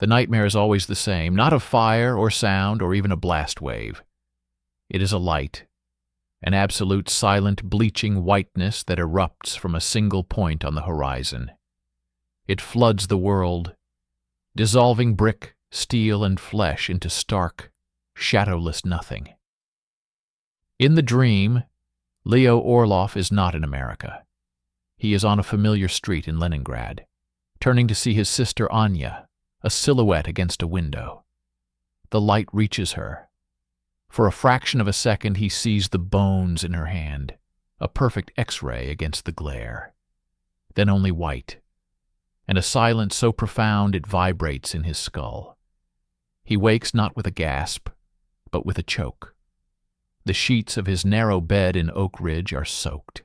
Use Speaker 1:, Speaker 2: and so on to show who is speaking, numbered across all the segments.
Speaker 1: The nightmare is always the same, not of fire or sound or even a blast wave. It is a light, an absolute silent bleaching whiteness that erupts from a single point on the horizon. It floods the world, dissolving brick, steel, and flesh into stark, shadowless nothing. In the dream, Leo Orlov is not in America. He is on a familiar street in Leningrad, turning to see his sister Anya, a silhouette against a window. The light reaches her. For a fraction of a second he sees the bones in her hand, a perfect X-ray against the glare. Then only white, and a silence so profound it vibrates in his skull. He wakes not with a gasp, but with a choke. The sheets of his narrow bed in Oak Ridge are soaked.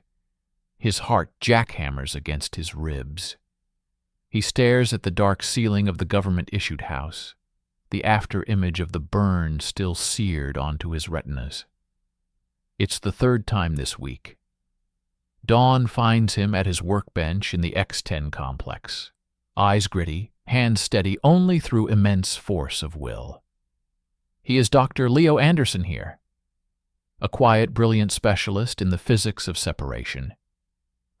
Speaker 1: His heart jackhammers against his ribs. He stares at the dark ceiling of the government-issued house, the after-image of the burn still seared onto his retinas. It's the third time this week. Dawn finds him at his workbench in the X-10 complex, eyes gritty, hands steady only through immense force of will. He is Dr. Leo Anderson here, a quiet, brilliant specialist in the physics of separation,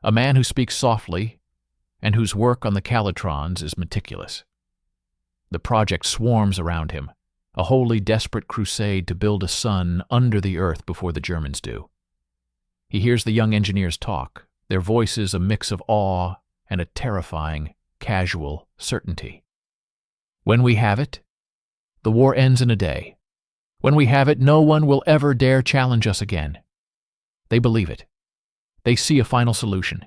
Speaker 1: a man who speaks softly and whose work on the Calatrons is meticulous. The project swarms around him, a wholly desperate crusade to build a sun under the earth before the Germans do. He hears the young engineers talk, their voices a mix of awe and a terrifying, casual certainty. When we have it, the war ends in a day. When we have it, no one will ever dare challenge us again. They believe it. They see a final solution,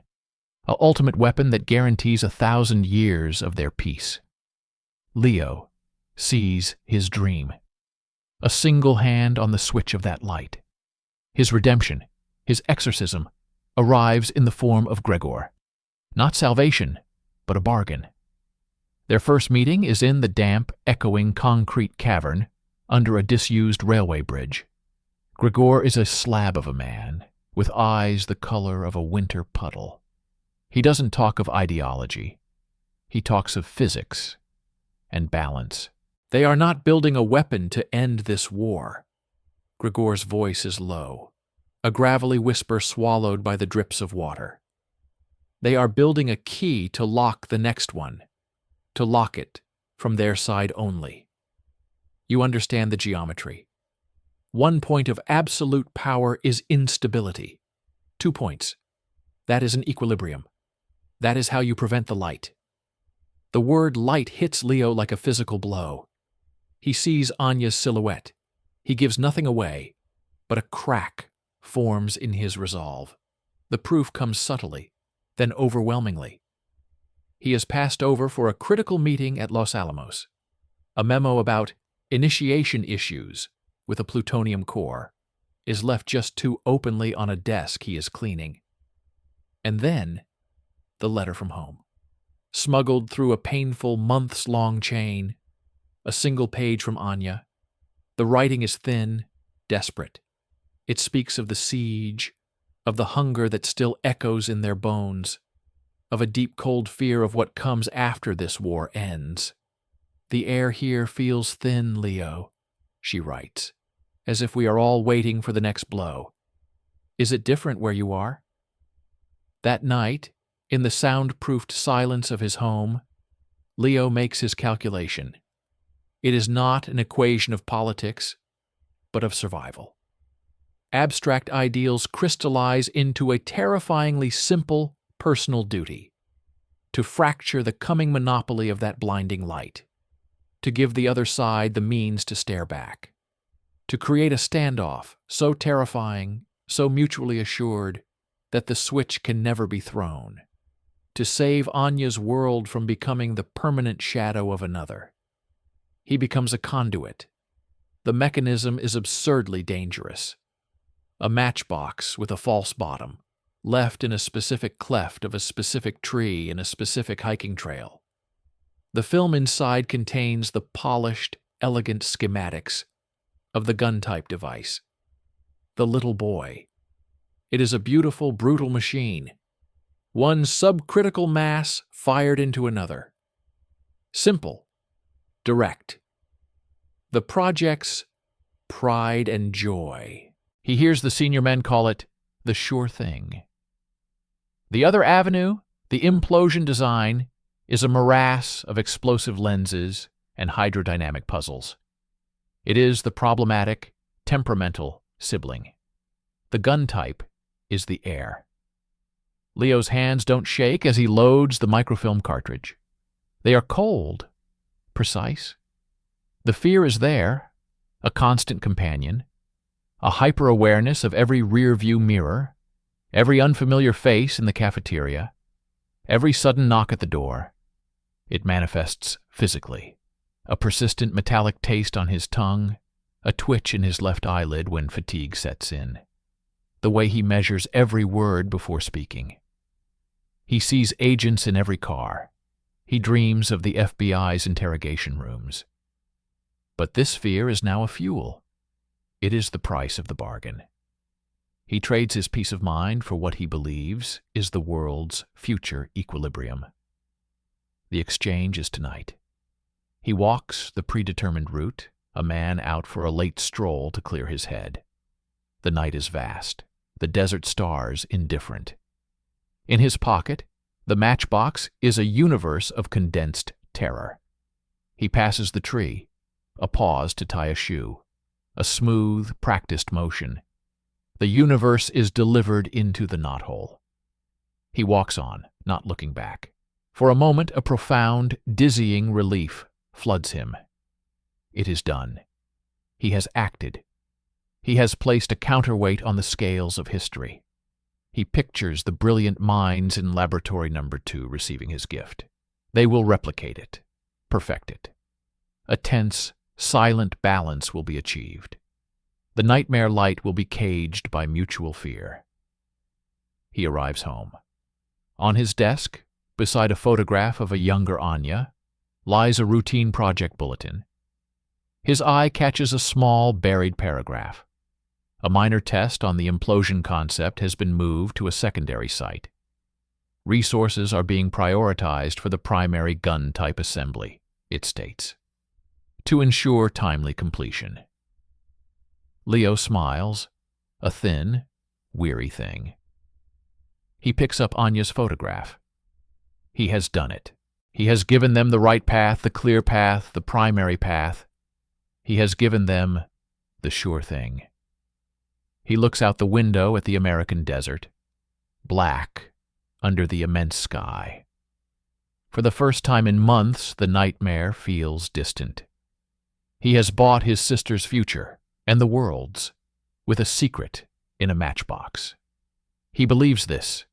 Speaker 1: an ultimate weapon that guarantees 1,000 years of their peace. Leo sees his dream. A single hand on the switch of that light. His redemption, his exorcism, arrives in the form of Gregor. Not salvation, but a bargain. Their first meeting is in the damp, echoing concrete cavern under a disused railway bridge. Gregor is a slab of a man, with eyes the color of a winter puddle. He doesn't talk of ideology. He talks of physics and balance. They are not building a weapon to end this war. Gregor's voice is low, a gravelly whisper swallowed by the drips of water. They are building a key to lock the next one, to lock it from their side only. You understand the geometry. 1 point of absolute power is instability. 2 points. That is an equilibrium. That is how you prevent the light. The word light hits Leo like a physical blow. He sees Anya's silhouette. He gives nothing away, but a crack forms in his resolve. The proof comes subtly, then overwhelmingly. He is passed over for a critical meeting at Los Alamos. A memo about initiation issues with a plutonium core is left just too openly on a desk he is cleaning. And then, the letter from home. Smuggled through a painful months-long chain, a single page from Anya. The writing is thin, desperate. It speaks of the siege, of the hunger that still echoes in their bones, of a deep cold fear of what comes after this war ends. The air here feels thin, Leo, she writes, as if we are all waiting for the next blow. Is it different where you are? That night, in the soundproofed silence of his home, Leo makes his calculation. It is not an equation of politics, but of survival. Abstract ideals crystallize into a terrifyingly simple personal duty: to fracture the coming monopoly of that blinding light, to give the other side the means to stare back, to create a standoff so terrifying, so mutually assured, that the switch can never be thrown, to save Anya's world from becoming the permanent shadow of another. He becomes a conduit. The mechanism is absurdly dangerous. A matchbox with a false bottom, left in a specific cleft of a specific tree in a specific hiking trail. The film inside contains the polished, elegant schematics of the gun-type device. The little boy. It is a beautiful, brutal machine. One subcritical mass fired into another. Simple, direct. The project's pride and joy. He hears the senior men call it the sure thing. The other avenue, the implosion design, is a morass of explosive lenses and hydrodynamic puzzles. It is the problematic, temperamental sibling. The gun type is the heir. Leo's hands don't shake as he loads the microfilm cartridge. They are cold, precise. The fear is there, a constant companion, a hyper-awareness of every rear-view mirror, every unfamiliar face in the cafeteria, every sudden knock at the door. It manifests physically. A persistent metallic taste on his tongue, a twitch in his left eyelid when fatigue sets in. The way he measures every word before speaking. He sees agents in every car. He dreams of the FBI's interrogation rooms. But this fear is now a fuel. It is the price of the bargain. He trades his peace of mind for what he believes is the world's future equilibrium. The exchange is tonight. He walks the predetermined route, a man out for a late stroll to clear his head. The night is vast, the desert stars indifferent. In his pocket, the matchbox is a universe of condensed terror. He passes the tree, a pause to tie a shoe, a smooth, practiced motion. The universe is delivered into the knothole. He walks on, not looking back. For a moment, a profound, dizzying relief floods him. It is done. He has acted. He has placed a counterweight on the scales of history. He pictures the brilliant minds in Laboratory Number 2 receiving his gift. They will replicate it, perfect it. A tense, silent balance will be achieved. The nightmare light will be caged by mutual fear. He arrives home. On his desk, beside a photograph of a younger Anya, lies a routine project bulletin. His eye catches a small, buried paragraph. A minor test on the implosion concept has been moved to a secondary site. Resources are being prioritized for the primary gun-type assembly, it states, to ensure timely completion. Leo smiles, a thin, weary thing. He picks up Anya's photograph. He has done it. He has given them the right path, the clear path, the primary path. He has given them the sure thing. He looks out the window at the American desert, black under the immense sky. For the first time in months, the nightmare feels distant. He has bought his sister's future, and the world's, with a secret in a matchbox. He believes this,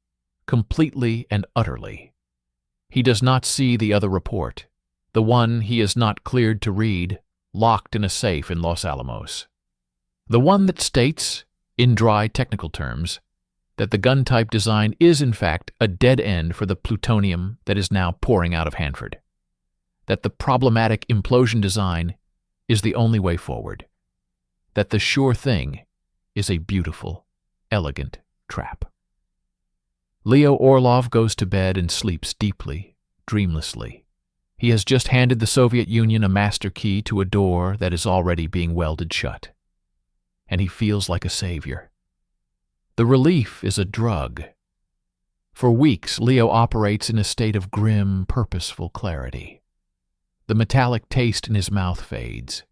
Speaker 1: completely and utterly. He does not see the other report, the one he is not cleared to read, locked in a safe in Los Alamos. The one that states, in dry technical terms, that the gun-type design is in fact a dead end for the plutonium that is now pouring out of Hanford. That the problematic implosion design is the only way forward. That the sure thing is a beautiful, elegant trap. Leo Orlov goes to bed and sleeps deeply, dreamlessly. He has just handed the Soviet Union a master key to a door that is already being welded shut. And he feels like a savior. The relief is a drug. For weeks, Leo operates in a state of grim, purposeful clarity. The metallic taste in his mouth fades.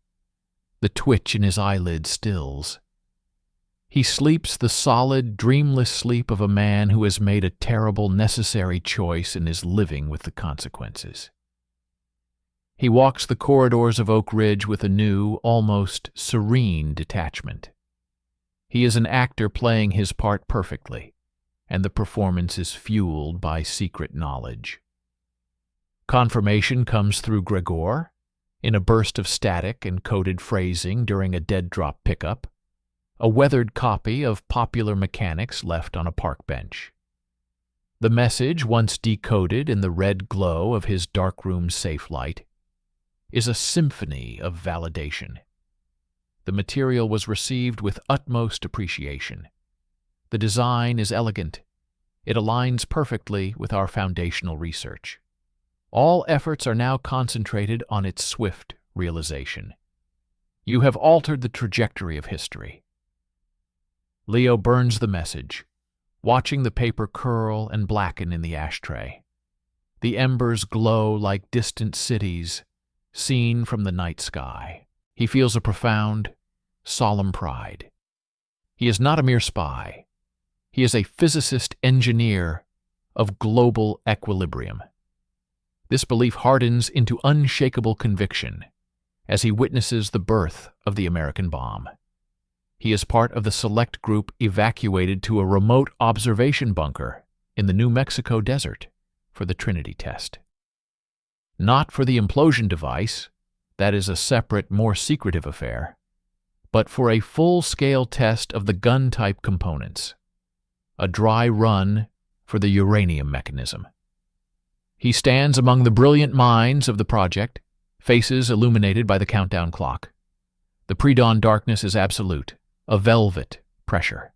Speaker 1: The twitch in his eyelids stills. He sleeps the solid, dreamless sleep of a man who has made a terrible, necessary choice and is living with the consequences. He walks the corridors of Oak Ridge with a new, almost serene detachment. He is an actor playing his part perfectly, and the performance is fueled by secret knowledge. Confirmation comes through Gregor, in a burst of static and coded phrasing during a dead-drop pickup, a weathered copy of Popular Mechanics left on a park bench. The message, once decoded in the red glow of his darkroom safe light, is a symphony of validation. The material was received with utmost appreciation. The design is elegant. It aligns perfectly with our foundational research. All efforts are now concentrated on its swift realization. You have altered the trajectory of history. Leo burns the message, watching the paper curl and blacken in the ashtray. The embers glow like distant cities seen from the night sky. He feels a profound, solemn pride. He is not a mere spy. He is a physicist-engineer of global equilibrium. This belief hardens into unshakable conviction as he witnesses the birth of the American bomb. He is part of the select group evacuated to a remote observation bunker in the New Mexico desert for the Trinity test. Not for the implosion device, that is a separate, more secretive affair, but for a full-scale test of the gun-type components, a dry run for the uranium mechanism. He stands among the brilliant minds of the project, faces illuminated by the countdown clock. The pre-dawn darkness is absolute, a velvet pressure.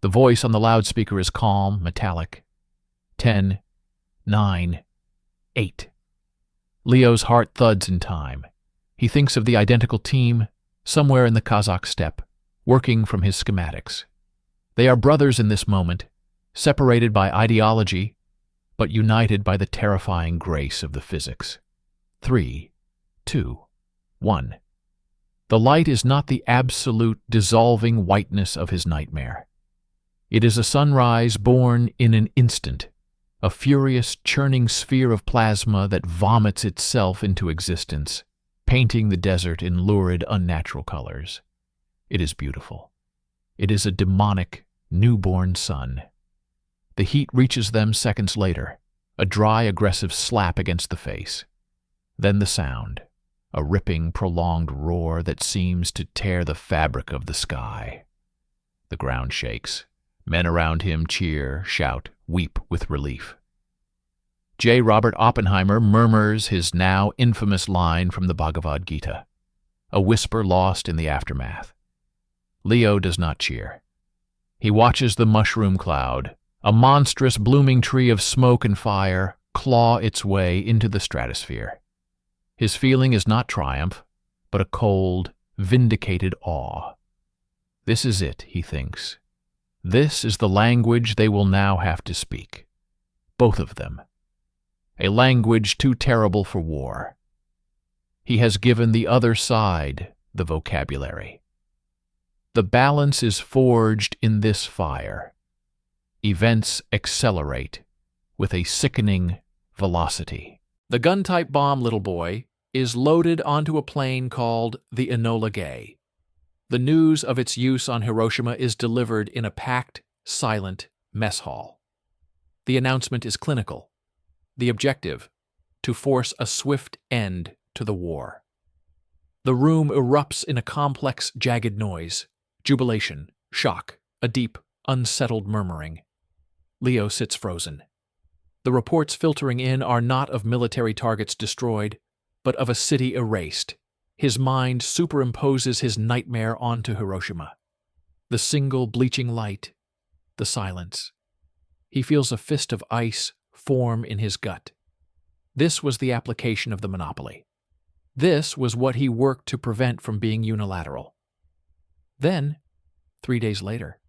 Speaker 1: The voice on the loudspeaker is calm, metallic. 10, 9, 8. Leo's heart thuds in time. He thinks of the identical team, somewhere in the Kazakh steppe, working from his schematics. They are brothers in this moment, separated by ideology, but united by the terrifying grace of the physics. 3, 2, 1. The light is not the absolute, dissolving whiteness of his nightmare. It is a sunrise born in an instant, a furious, churning sphere of plasma that vomits itself into existence, painting the desert in lurid, unnatural colors. It is beautiful. It is a demonic, newborn sun. The heat reaches them seconds later, a dry, aggressive slap against the face. Then the sound, a ripping, prolonged roar that seems to tear the fabric of the sky. The ground shakes. Men around him cheer, shout, weep with relief. J. Robert Oppenheimer murmurs his now infamous line from the Bhagavad Gita, a whisper lost in the aftermath. Leo does not cheer. He watches the mushroom cloud, a monstrous blooming tree of smoke and fire, claw its way into the stratosphere. His feeling is not triumph, but a cold, vindicated awe. This is it, he thinks. This is the language they will now have to speak. Both of them. A language too terrible for war. He has given the other side the vocabulary. The balance is forged in this fire. Events accelerate with a sickening velocity. The gun-type bomb, little boy, is loaded onto a plane called the Enola Gay. The news of its use on Hiroshima is delivered in a packed, silent mess hall. The announcement is clinical. The objective, to force a swift end to the war. The room erupts in a complex, jagged noise, jubilation, shock, a deep, unsettled murmuring. Leo sits frozen. The reports filtering in are not of military targets destroyed, but of a city erased. His mind superimposes his nightmare onto Hiroshima. The single bleaching light, the silence. He feels a fist of ice form in his gut. This was the application of the monopoly. This was what he worked to prevent from being unilateral. Then, 3 days later,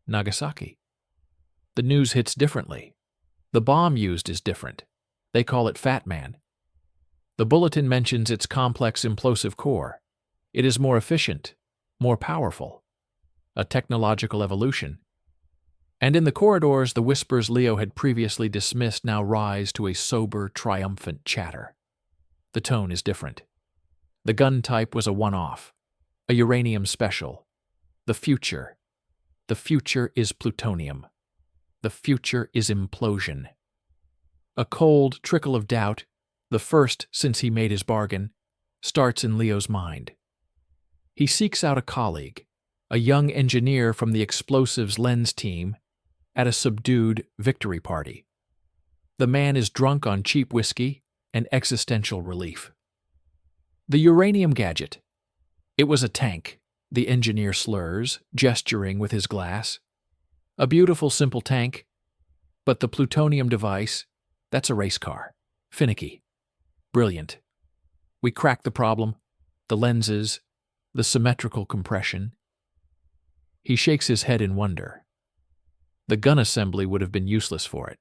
Speaker 1: Nagasaki. The news hits differently. The bomb used is different. They call it Fat Man. The bulletin mentions its complex implosive core. It is more efficient, more powerful. A technological evolution. And in the corridors, the whispers Leo had previously dismissed now rise to a sober, triumphant chatter. The tone is different. The gun type was a one-off, a uranium special. The future is plutonium. The future is implosion. A cold trickle of doubt, the first since he made his bargain, starts in Leo's mind. He seeks out a colleague, a young engineer from the explosives lens team, at a subdued victory party. The man is drunk on cheap whiskey and existential relief. The uranium gadget. It was a tank, the engineer slurs, gesturing with his glass. A beautiful, simple tank, but the plutonium device, that's a race car, finicky. Brilliant. We cracked the problem. The lenses, the symmetrical compression. He shakes his head in wonder. The gun assembly would have been useless for it.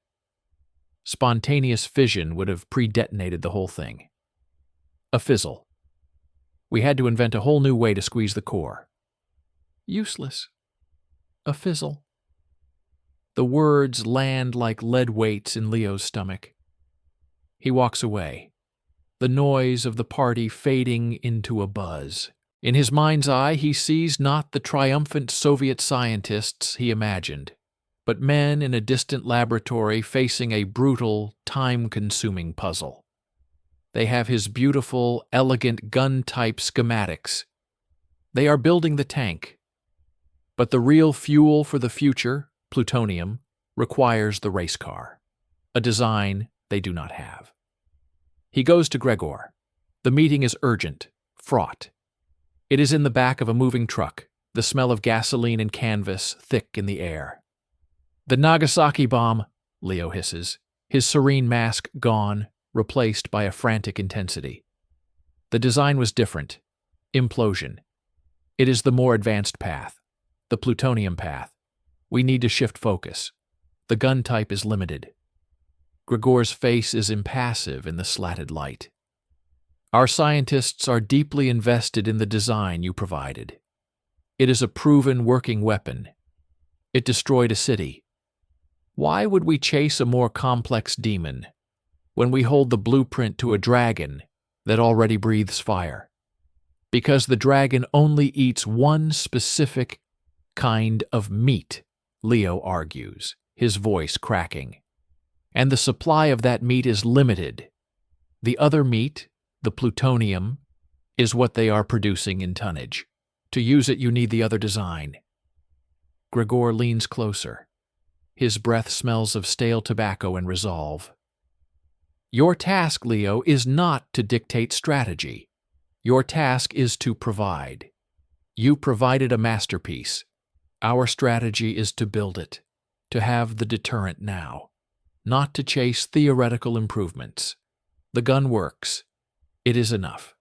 Speaker 1: Spontaneous fission would have pre-detonated the whole thing. A fizzle. We had to invent a whole new way to squeeze the core. Useless. A fizzle. The words land like lead weights in Leo's stomach. He walks away, the noise of the party fading into a buzz. In his mind's eye, he sees not the triumphant Soviet scientists he imagined, but men in a distant laboratory facing a brutal, time-consuming puzzle. They have his beautiful, elegant gun-type schematics. They are building the tank. But the real fuel for the future, plutonium, requires the race car, a design they do not have. He goes to Gregor. The meeting is urgent, fraught. It is in the back of a moving truck, the smell of gasoline and canvas thick in the air. "The Nagasaki bomb," Leo hisses, his serene mask gone, replaced by a frantic intensity. The design was different. Implosion. It is the more advanced path, the plutonium path. We need to shift focus. The gun type is limited. Gregor's face is impassive in the slatted light. "Our scientists are deeply invested in the design you provided. It is a proven working weapon. It destroyed a city. Why would we chase a more complex demon when we hold the blueprint to a dragon that already breathes fire? Because the dragon only eats one specific kind of meat," Leo argues, his voice cracking. "And the supply of that meat is limited. The other meat, the plutonium, is what they are producing in tonnage. To use it, you need the other design." Gregor leans closer. His breath smells of stale tobacco and resolve. "Your task, Leo, is not to dictate strategy. Your task is to provide. You provided a masterpiece. Our strategy is to build it, to have the deterrent now, not to chase theoretical improvements. The gun works. It is enough.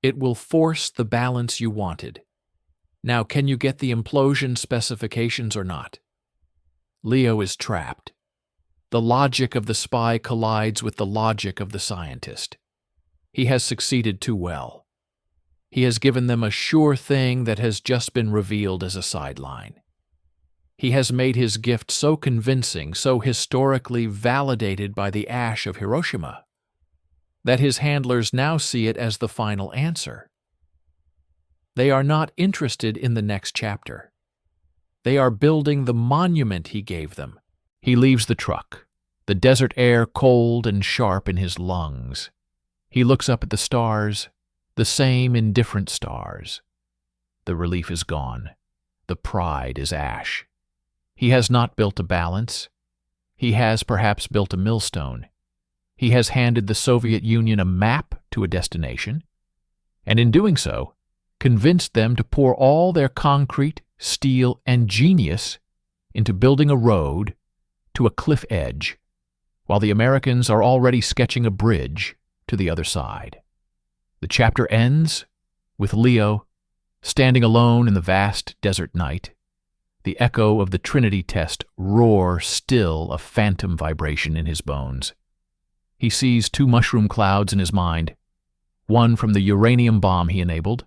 Speaker 1: It will force the balance you wanted. Now, can you get the implosion specifications or not?" Leo is trapped. The logic of the spy collides with the logic of the scientist. He has succeeded too well. He has given them a sure thing that has just been revealed as a sideline. He has made his gift so convincing, so historically validated by the ash of Hiroshima, that his handlers now see it as the final answer. They are not interested in the next chapter. They are building the monument he gave them. He leaves the truck, the desert air cold and sharp in his lungs. He looks up at the stars, the same indifferent stars. The relief is gone. The pride is ash. He has not built a balance. He has perhaps built a millstone. He has handed the Soviet Union a map to a destination, and in doing so, convinced them to pour all their concrete, steel, and genius into building a road to a cliff edge, while the Americans are already sketching a bridge to the other side. The chapter ends with Leo standing alone in the vast desert night, the echo of the Trinity test roar still a phantom vibration in his bones. He sees two mushroom clouds in his mind, one from the uranium bomb he enabled,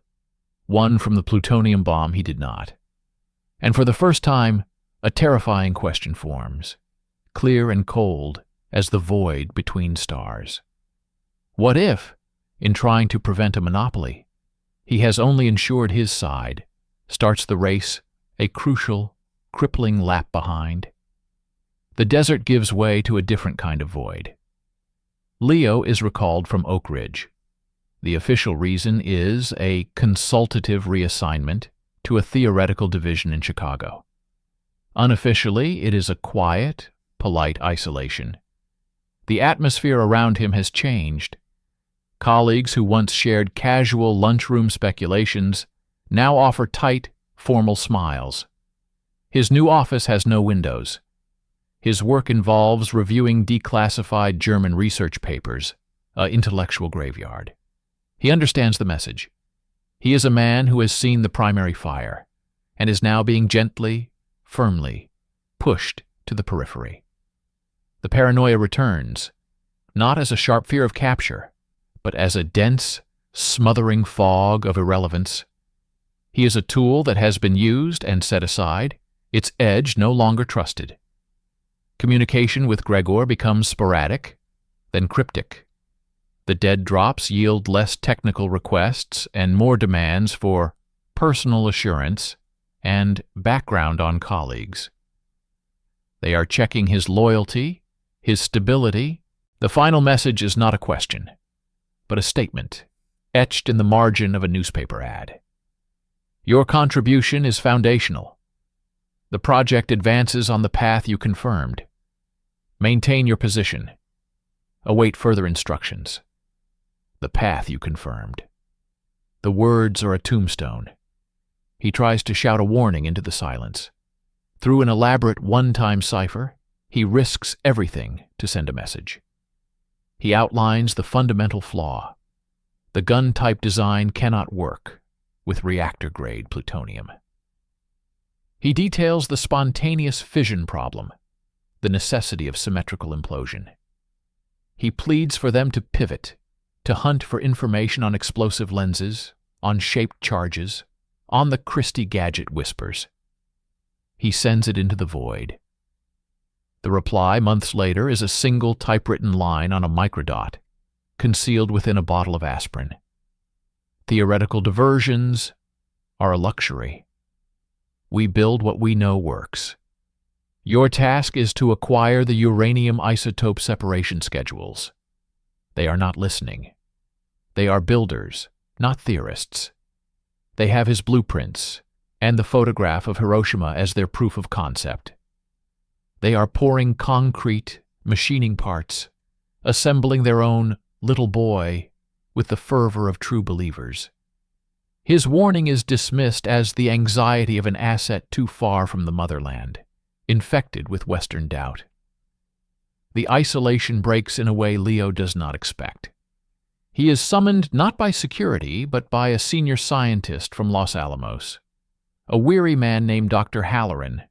Speaker 1: one from the plutonium bomb he did not. And for the first time, a terrifying question forms, clear and cold as the void between stars. What if, in trying to prevent a monopoly, he has only ensured his side, starts the race a crucial, crippling lap behind? The desert gives way to a different kind of void. Leo is recalled from Oak Ridge. The official reason is a consultative reassignment to a theoretical division in Chicago. Unofficially, it is a quiet, polite isolation. The atmosphere around him has changed. Colleagues who once shared casual lunchroom speculations now offer tight, formal smiles. His new office has no windows. His work involves reviewing declassified German research papers, a intellectual graveyard. He understands the message. He is a man who has seen the primary fire and is now being gently, firmly pushed to the periphery. The paranoia returns, not as a sharp fear of capture, but as a dense, smothering fog of irrelevance. He is a tool that has been used and set aside, its edge no longer trusted. Communication with Gregor becomes sporadic, then cryptic. The dead drops yield less technical requests and more demands for personal assurance and background on colleagues. They are checking his loyalty, his stability. The final message is not a question, but a statement, etched in the margin of a newspaper ad. Your contribution is foundational. The project advances on the path you confirmed. Maintain your position. Await further instructions. The path you confirmed. The words are a tombstone. He tries to shout a warning into the silence. Through an elaborate one-time cipher, he risks everything to send a message. He outlines the fundamental flaw. The gun-type design cannot work with reactor-grade plutonium. He details the spontaneous fission problem, the necessity of symmetrical implosion. He pleads for them to pivot, to hunt for information on explosive lenses, on shaped charges, on the Christie gadget whispers. He sends it into the void. The reply, months later, is a single typewritten line on a microdot, concealed within a bottle of aspirin. Theoretical diversions are a luxury. We build what we know works. Your task is to acquire the uranium isotope separation schedules. They are not listening. They are builders, not theorists. They have his blueprints and the photograph of Hiroshima as their proof of concept. They are pouring concrete, machining parts, assembling their own little boy with the fervor of true believers. His warning is dismissed as the anxiety of an asset too far from the motherland, infected with Western doubt. The isolation breaks in a way Leo does not expect. He is summoned not by security, but by a senior scientist from Los Alamos, a weary man named Dr. Halloran,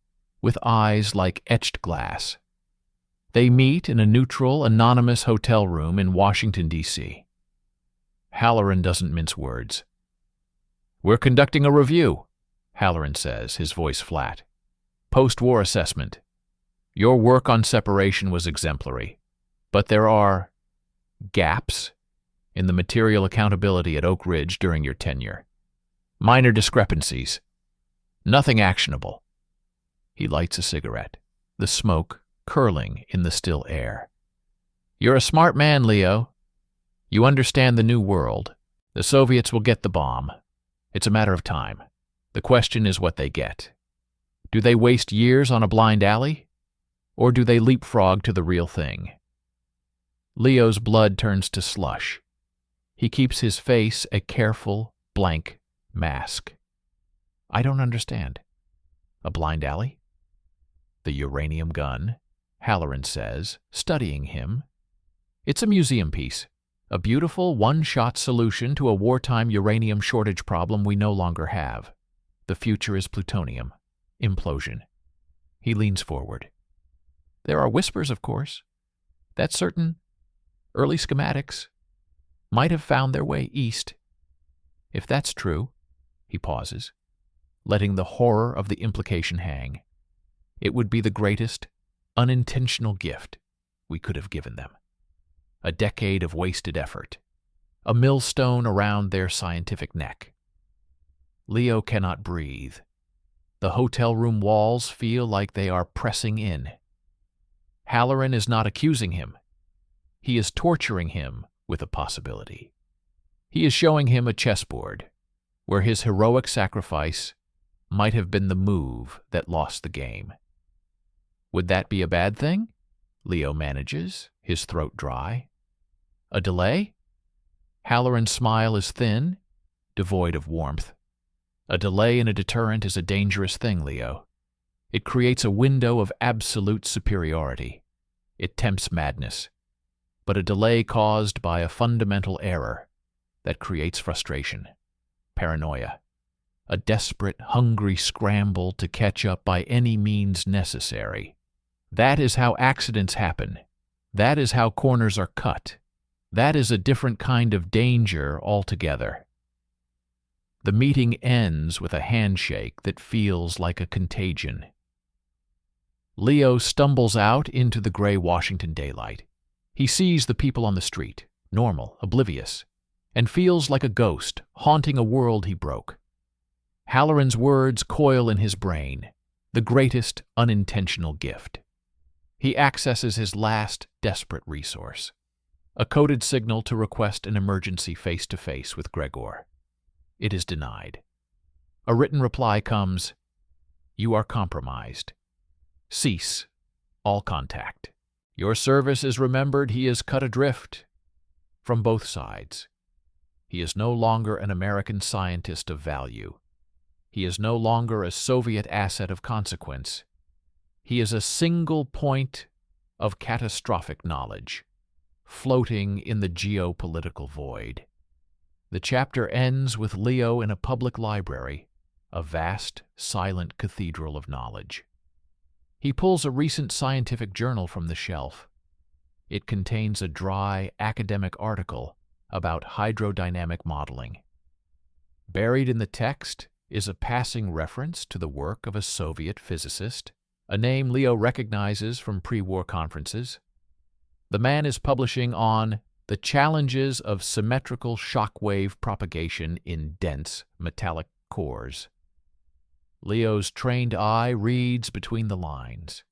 Speaker 1: with eyes like etched glass. They meet in a neutral, anonymous hotel room in Washington, D.C. Halloran doesn't mince words. "We're conducting a review," Halloran says, his voice flat. "Post-war assessment. Your work on separation was exemplary, but there are gaps in the material accountability at Oak Ridge during your tenure. Minor discrepancies. Nothing actionable." He lights a cigarette, the smoke curling in the still air. "You're a smart man, Leo. You understand the new world. The Soviets will get the bomb. It's a matter of time. The question is what they get. Do they waste years on a blind alley? Or do they leapfrog to the real thing?" Leo's blood turns to slush. He keeps his face a careful, blank mask. "I don't understand. A blind alley?" "The uranium gun," Halloran says, studying him. "It's a museum piece, a beautiful one-shot solution to a wartime uranium shortage problem we no longer have. The future is plutonium. Implosion." He leans forward. "There are whispers, of course, that certain early schematics might have found their way east. If that's true," he pauses, letting the horror of the implication hang, "it would be the greatest unintentional gift we could have given them. A decade of wasted effort, a millstone around their scientific neck." Leo cannot breathe. The hotel room walls feel like they are pressing in. Halloran is not accusing him. He is torturing him with a possibility. He is showing him a chessboard where his heroic sacrifice might have been the move that lost the game. Would that be a bad thing? Leo manages, his throat dry. A delay? Halloran's smile is thin, devoid of warmth. A delay in a deterrent is a dangerous thing, Leo. It creates a window of absolute superiority. It tempts madness. but a delay caused by a fundamental error that creates frustration, paranoia, a desperate, hungry scramble to catch up by any means necessary. That is how accidents happen. That is how corners are cut. That is a different kind of danger altogether. The meeting ends with a handshake that feels like a contagion. Leo stumbles out into the gray Washington daylight. He sees the people on the street, normal, oblivious, and feels like a ghost haunting a world he broke. Halloran's words coil in his brain, the greatest unintentional gift. He accesses his last desperate resource, a coded signal to request an emergency face-to-face with Gregor. It is denied. A written reply comes, "You are compromised. Cease all contact. Your service is remembered. He is cut adrift." From both sides. He is no longer an American scientist of value. He is no longer a Soviet asset of consequence. He is a single point of catastrophic knowledge, floating in the geopolitical void. The chapter ends with Leo in a public library, a vast, silent cathedral of knowledge. He pulls a recent scientific journal from the shelf. It contains a dry, academic article about hydrodynamic modeling. Buried in the text is a passing reference to the work of a Soviet physicist, a name Leo recognizes from pre-war conferences. The man is publishing on the challenges of symmetrical shockwave propagation in dense metallic cores. Leo's trained eye reads between the lines.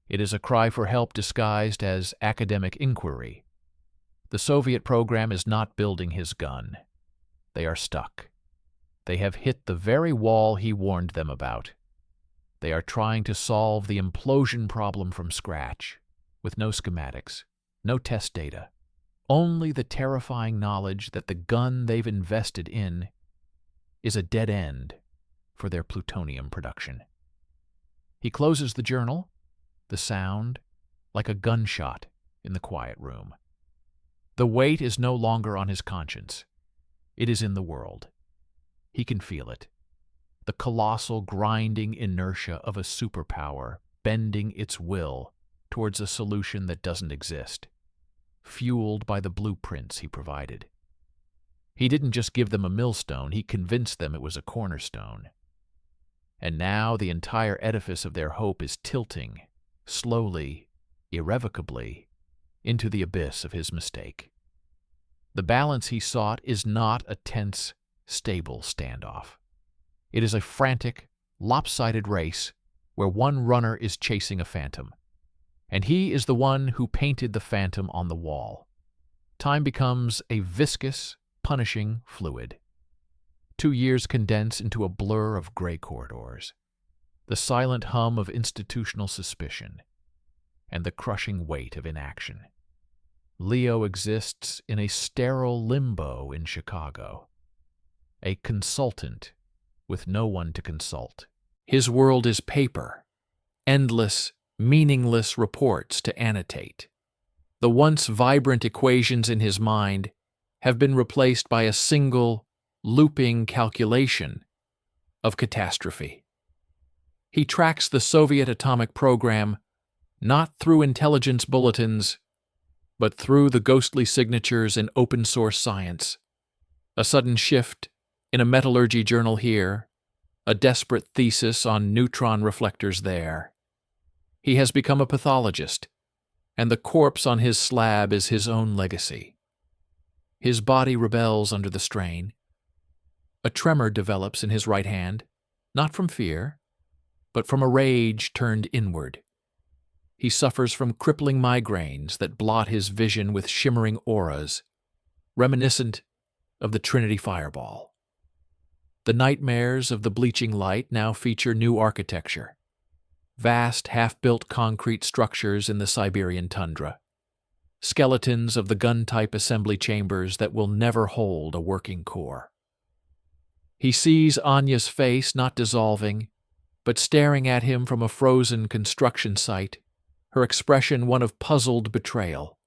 Speaker 1: It is a cry for help disguised as academic inquiry. The Soviet program is not building his gun. They are stuck. They have hit the very wall he warned them about. They are trying to solve the implosion problem from scratch, with no schematics, no test data, only the terrifying knowledge that the gun they've invested in is a dead end for their plutonium production. He closes the journal, the sound like a gunshot in the quiet room. The weight is no longer on his conscience. It is in the world. He can feel it. The colossal grinding inertia of a superpower bending its will towards a solution that doesn't exist, fueled by the blueprints he provided. He didn't just give them a millstone, he convinced them it was a cornerstone. And now the entire edifice of their hope is tilting, slowly, irrevocably, into the abyss of his mistake. The balance he sought is not a tense, stable standoff. It is a frantic, lopsided race where one runner is chasing a phantom, and he is the one who painted the phantom on the wall. Time becomes a viscous, punishing fluid. 2 years condense into a blur of gray corridors, the silent hum of institutional suspicion, and the crushing weight of inaction. Leo exists in a sterile limbo in Chicago, a consultant with no one to consult. His world is paper, endless, meaningless reports to annotate. The once vibrant equations in his mind have been replaced by a single, looping calculation of catastrophe. He tracks the Soviet atomic program not through intelligence bulletins, but through the ghostly signatures in open-source science. A sudden shift in a metallurgy journal here, a desperate thesis on neutron reflectors there. He has become a pathologist, and the corpse on his slab is his own legacy. His body rebels under the strain. A tremor develops in his right hand, not from fear, but from a rage turned inward. He suffers from crippling migraines that blot his vision with shimmering auras, reminiscent of the Trinity fireball. The nightmares of the bleaching light now feature new architecture, vast half-built concrete structures in the Siberian tundra, skeletons of the gun-type assembly chambers that will never hold a working core. He sees Anya's face not dissolving, but staring at him from a frozen construction site, her expression one of puzzled betrayal.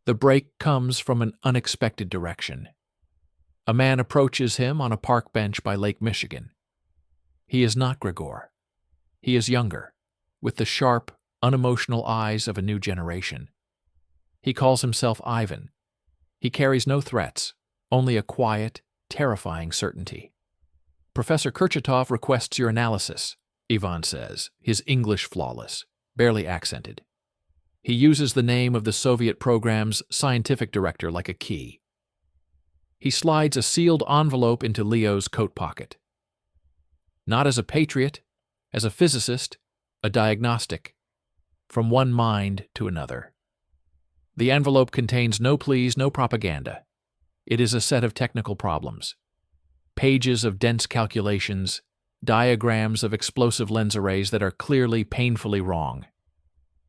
Speaker 1: The break comes from an unexpected direction. A man approaches him on a park bench by Lake Michigan. He is not Gregor. He is younger, with the sharp, unemotional eyes of a new generation. He calls himself Ivan. He carries no threats, only a quiet, terrifying certainty. Professor Kurchatov requests your analysis, Ivan says, his English flawless, barely accented. He uses the name of the Soviet program's scientific director like a key. He slides a sealed envelope into Leo's coat pocket. Not as a patriot, as a physicist, a diagnostic, from one mind to another. The envelope contains no pleas, no propaganda. It is a set of technical problems. Pages of dense calculations, diagrams of explosive lens arrays that are clearly painfully wrong.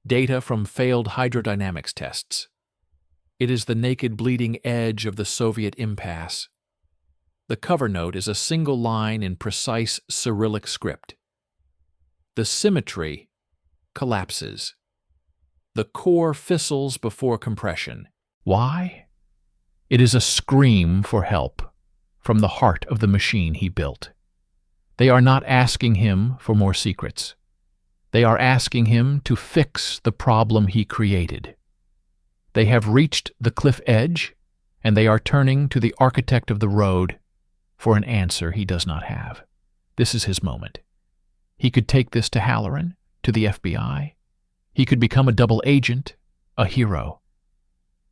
Speaker 1: Data from failed hydrodynamics tests. It is the naked bleeding edge of the Soviet impasse. The cover note is a single line in precise Cyrillic script. The symmetry collapses. The core fizzles before compression. Why? It is a scream for help from the heart of the machine he built. They are not asking him for more secrets. They are asking him to fix the problem he created. They have reached the cliff edge, and they are turning to the architect of the road for an answer he does not have. This is his moment. He could take this to Halloran, to the FBI. He could become a double agent, a hero.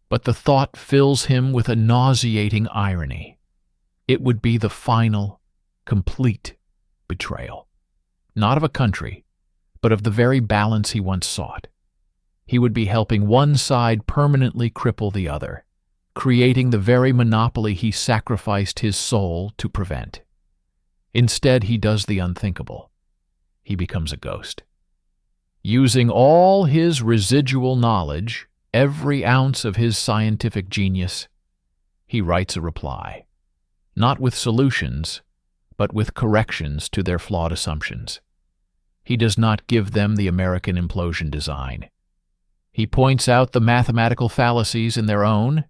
Speaker 1: But the thought fills him with a nauseating irony. It would be the final, complete betrayal. Not of a country, but of the very balance he once sought. He would be helping one side permanently cripple the other, creating the very monopoly he sacrificed his soul to prevent. Instead, he does the unthinkable. He becomes a ghost. Using all his residual knowledge, every ounce of his scientific genius, he writes a reply, not with solutions, but with corrections to their flawed assumptions. He does not give them the American implosion design. He points out the mathematical fallacies in their own.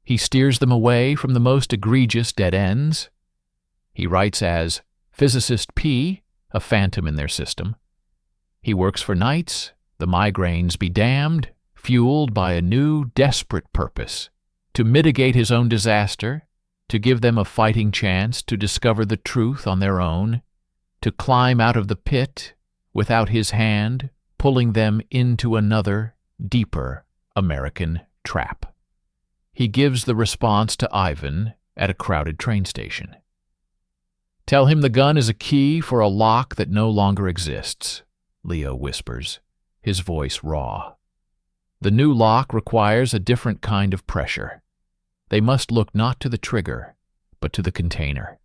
Speaker 1: He steers them away from the most egregious dead ends. He writes as Physicist P, a phantom in their system. He works for nights, the migraines be damned, fueled by a new, desperate purpose, to mitigate his own disaster, to give them a fighting chance to discover the truth on their own, to climb out of the pit without his hand pulling them into another, deeper American trap. He gives the response to Ivan at a crowded train station. Tell him the gun is a key for a lock that no longer exists, Leo whispers, his voice raw. The new lock requires a different kind of pressure. They must look not to the trigger, but to the container,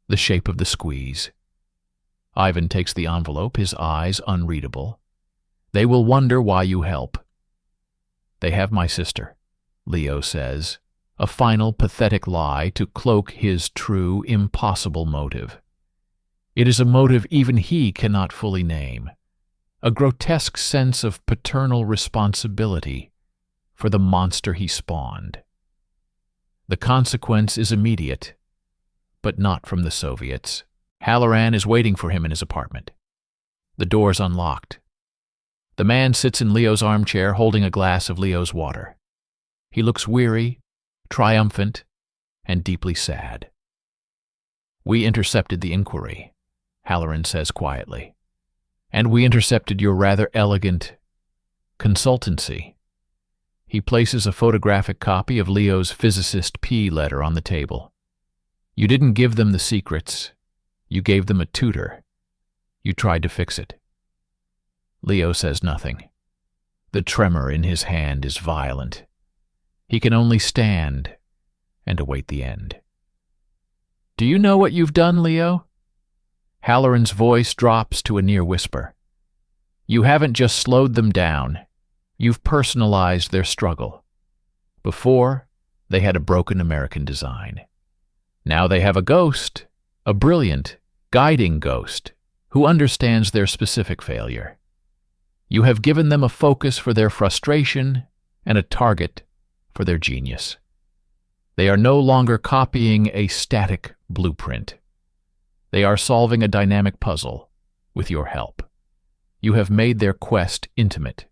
Speaker 1: the shape of the squeeze. Ivan takes the envelope, his eyes unreadable. They will wonder why you help. They have my sister, Leo says, a final pathetic lie to cloak his true, impossible motive. It is a motive even he cannot fully name, a grotesque sense of paternal responsibility for the monster he spawned. The consequence is immediate, but not from the Soviets. Halloran is waiting for him in his apartment. The door's unlocked. The man sits in Leo's armchair holding a glass of Leo's water. He looks weary, triumphant, and deeply sad. We intercepted the inquiry, Halloran says quietly. And we intercepted your rather elegant consultancy. He places a photographic copy of Leo's Physicist P letter on the table. You didn't give them the secrets. You gave them a tutor. You tried to fix it. Leo says nothing. The tremor in his hand is violent. He can only stand and await the end. Do you know what you've done, Leo? Halloran's voice drops to a near whisper. You haven't just slowed them down. You've personalized their struggle. Before, they had a broken American design. Now they have a ghost, a brilliant, guiding ghost, who understands their specific failure. You have given them a focus for their frustration and a target for their genius. They are no longer copying a static blueprint. They are solving a dynamic puzzle with your help. You have made their quest intimate.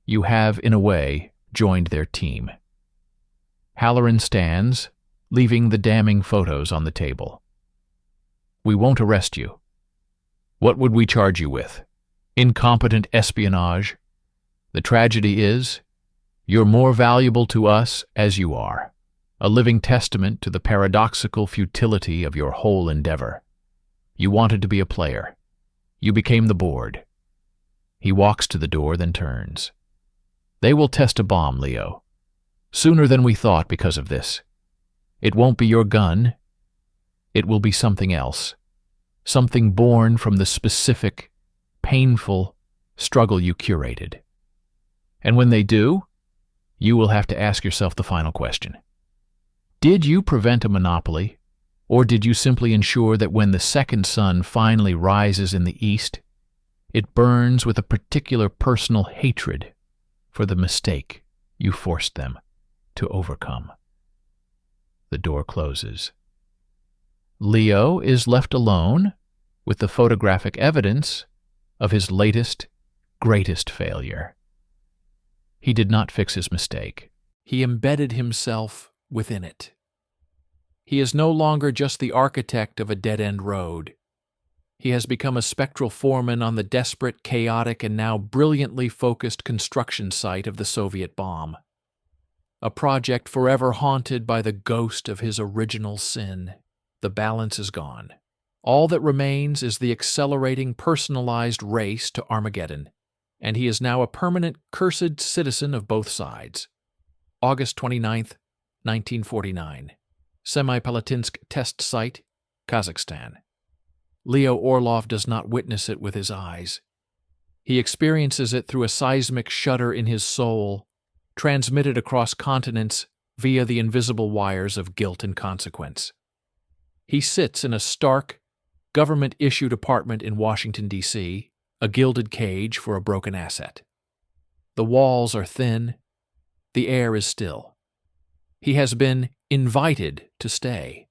Speaker 1: You have, in a way, joined their team. Halloran stands, leaving the damning photos on the table. We won't arrest you. What would we charge you with? Incompetent espionage? The tragedy is, you're more valuable to us as you are, a living testament to the paradoxical futility of your whole endeavor. You wanted to be a player. You became the board. He walks to the door, then turns. They will test a bomb, Leo. Sooner than we thought because of this. It won't be your gun. It will be something else. Something born from the specific, painful struggle you curated. And when they do, you will have to ask yourself the final question. Did you prevent a monopoly, or did you simply ensure that when the second sun finally rises in the east, it burns with a particular personal hatred for the mistake you forced them to overcome? The door closes. Leo is left alone with the photographic evidence of his latest, greatest failure. He did not fix his mistake. He embedded himself within it. He is no longer just the architect of a dead-end road. He has become a spectral foreman on the desperate, chaotic, and now brilliantly focused construction site of the Soviet bomb. A project forever haunted by the ghost of his original sin. The balance is gone. All that remains is the accelerating, personalized race to Armageddon, and he is now a permanent, cursed citizen of both sides. August 29th, 1949. Semipalatinsk Test Site, Kazakhstan. Leo Orlov does not witness it with his eyes. He experiences it through a seismic shudder in his soul, transmitted across continents via the invisible wires of guilt and consequence. He sits in a stark, government-issued apartment in Washington, D.C., a gilded cage for a broken asset. The walls are thin. The air is still. He has been invited to stay,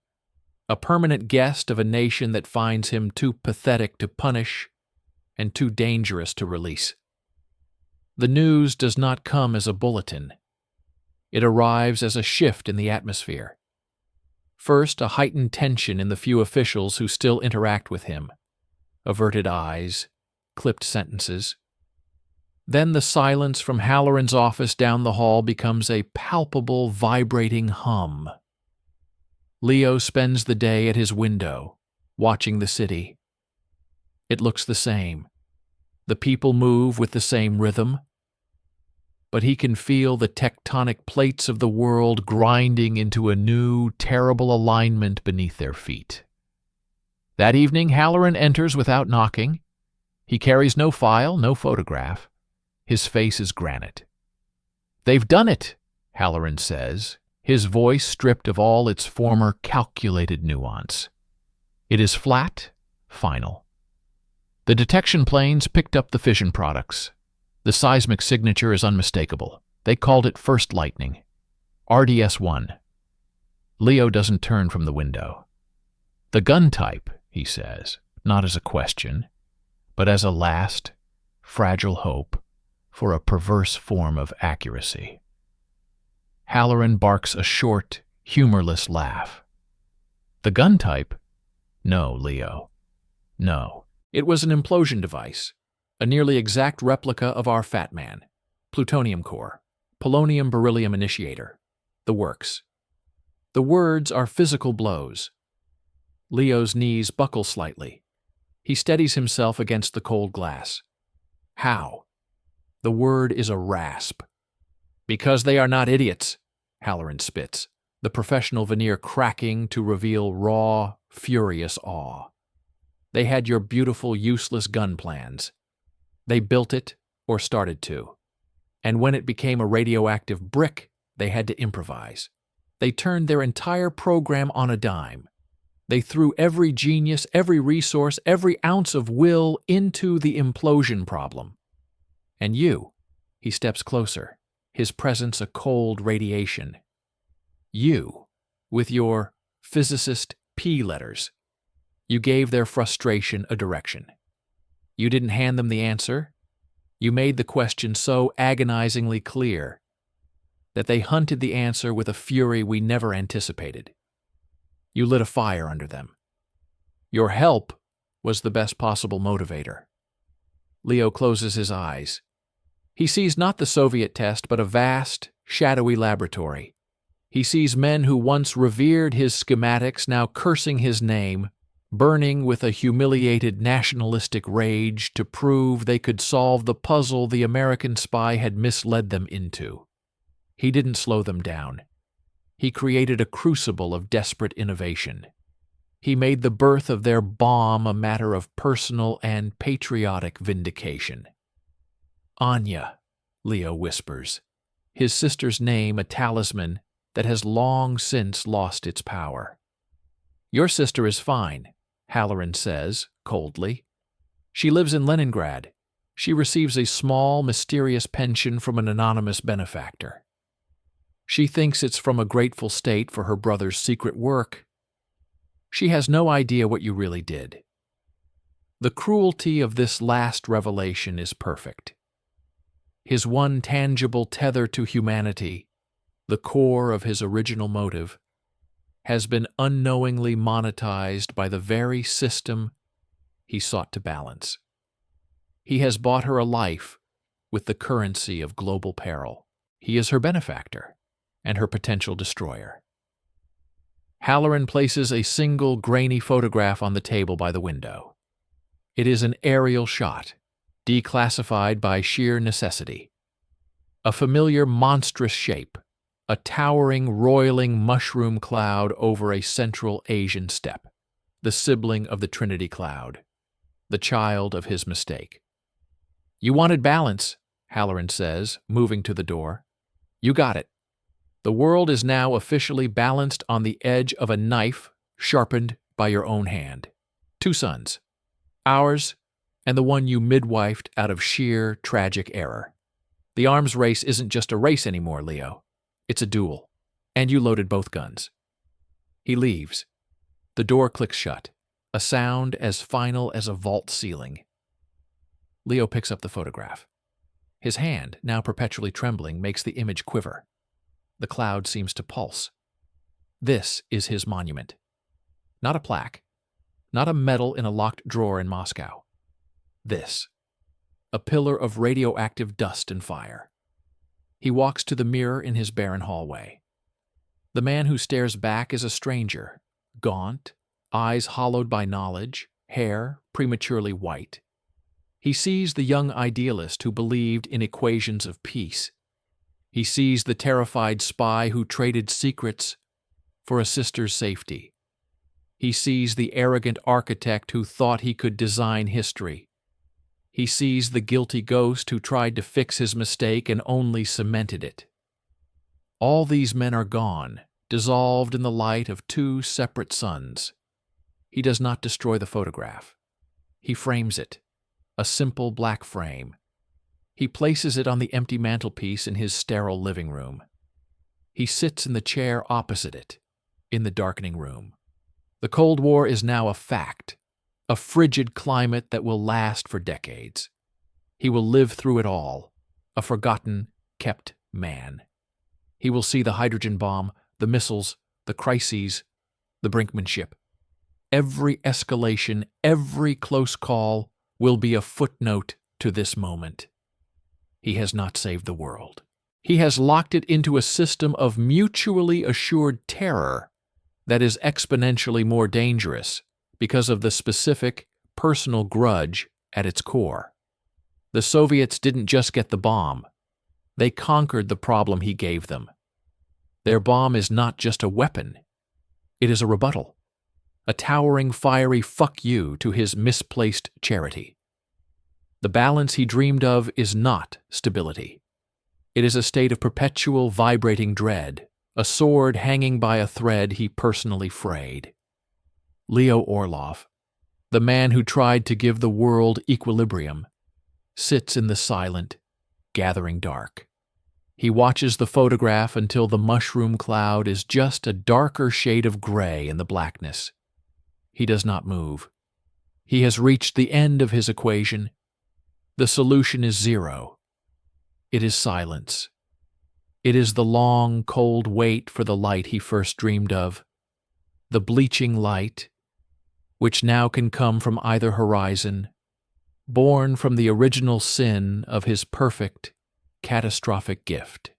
Speaker 1: a permanent guest of a nation that finds him too pathetic to punish and too dangerous to release. The news does not come as a bulletin. It arrives as a shift in the atmosphere. First, a heightened tension in the few officials who still interact with him. Averted eyes, clipped sentences. Then the silence from Halloran's office down the hall becomes a palpable, vibrating hum. Leo spends the day at his window, watching the city. It looks the same. The people move with the same rhythm. But he can feel the tectonic plates of the world grinding into a new, terrible alignment beneath their feet. That evening, Halloran enters without knocking. He carries no file, no photograph. His face is granite. "They've done it," Halloran says, his voice stripped of all its former calculated nuance. It is flat, final. The detection planes picked up the fission products. The seismic signature is unmistakable. They called it First Lightning. RDS-1. Leo doesn't turn from the window. "The gun type," he says, not as a question, but as a last, fragile hope for a perverse form of accuracy. Halloran barks a short, humorless laugh. "The gun type? No, Leo. No. It was an implosion device. A nearly exact replica of our Fat Man. Plutonium core. Polonium beryllium initiator. The works. The words are physical blows." Leo's knees buckle slightly. He steadies himself against the cold glass. "How?" The word is a rasp. "Because they are not idiots," Halloran spits, the professional veneer cracking to reveal raw, furious awe. "They had your beautiful, useless gun plans. They built it, or started to. And when it became a radioactive brick, they had to improvise. They turned their entire program on a dime. They threw every genius, every resource, every ounce of will into the implosion problem. And you," he steps closer, his presence a cold radiation. You, with your physicist P letters, you gave their frustration a direction. You didn't hand them the answer. You made the question so agonizingly clear that they hunted the answer with a fury we never anticipated. You lit a fire under them. Your help was the best possible motivator. Leo closes his eyes. He sees not the Soviet test, but a vast, shadowy laboratory. He sees men who once revered his schematics now cursing his name, burning with a humiliated nationalistic rage to prove they could solve the puzzle the American spy had misled them into. He didn't slow them down. He created a crucible of desperate innovation. He made the birth of their bomb a matter of personal and patriotic vindication. Anya, Leo whispers, his sister's name a talisman that has long since lost its power. Your sister is fine, Halloran says, coldly. She lives in Leningrad. She receives a small, mysterious pension from an anonymous benefactor. She thinks it's from a grateful state for her brother's secret work. She has no idea what you really did. The cruelty of this last revelation is perfect. His one tangible tether to humanity, the core of his original motive, has been unknowingly monetized by the very system he sought to balance. He has bought her a life with the currency of global peril. He is her benefactor and her potential destroyer. Halloran places a single grainy photograph on the table by the window. It is an aerial shot, declassified by sheer necessity. A familiar monstrous shape, a towering, roiling mushroom cloud over a Central Asian steppe, the sibling of the Trinity Cloud, the child of his mistake. You wanted balance, Halloran says, moving to the door. You got it. The world is now officially balanced on the edge of a knife sharpened by your own hand. 2 sons. Ours and the one you midwifed out of sheer tragic error. The arms race isn't just a race anymore, Leo. It's a duel. And you loaded both guns. He leaves. The door clicks shut, a sound as final as a vault ceiling. Leo picks up the photograph. His hand, now perpetually trembling, makes the image quiver. The cloud seems to pulse. This is his monument. Not a plaque. Not a medal in a locked drawer in Moscow. This. A pillar of radioactive dust and fire. He walks to the mirror in his barren hallway. The man who stares back is a stranger, gaunt, eyes hollowed by knowledge, hair prematurely white. He sees the young idealist who believed in equations of peace. He sees the terrified spy who traded secrets for a sister's safety. He sees the arrogant architect who thought he could design history. He sees the guilty ghost who tried to fix his mistake and only cemented it. All these men are gone, dissolved in the light of 2 separate suns. He does not destroy the photograph. He frames it, a simple black frame. He places it on the empty mantelpiece in his sterile living room. He sits in the chair opposite it, in the darkening room. The Cold War is now a fact, a frigid climate that will last for decades. He will live through it all, a forgotten, kept man. He will see the hydrogen bomb, the missiles, the crises, the brinkmanship. Every escalation, every close call will be a footnote to this moment. He has not saved the world. He has locked it into a system of mutually assured terror that is exponentially more dangerous because of the specific, personal grudge at its core. The Soviets didn't just get the bomb. They conquered the problem he gave them. Their bomb is not just a weapon. It is a rebuttal. A towering, fiery fuck you to his misplaced charity. The balance he dreamed of is not stability. It is a state of perpetual vibrating dread, a sword hanging by a thread he personally frayed. Leo Orlov, the man who tried to give the world equilibrium, sits in the silent, gathering dark. He watches the photograph until the mushroom cloud is just a darker shade of gray in the blackness. He does not move. He has reached the end of his equation. The solution is zero. It is silence. It is the long, cold wait for the light he first dreamed of, the bleaching light, which now can come from either horizon, born from the original sin of his perfect, catastrophic gift.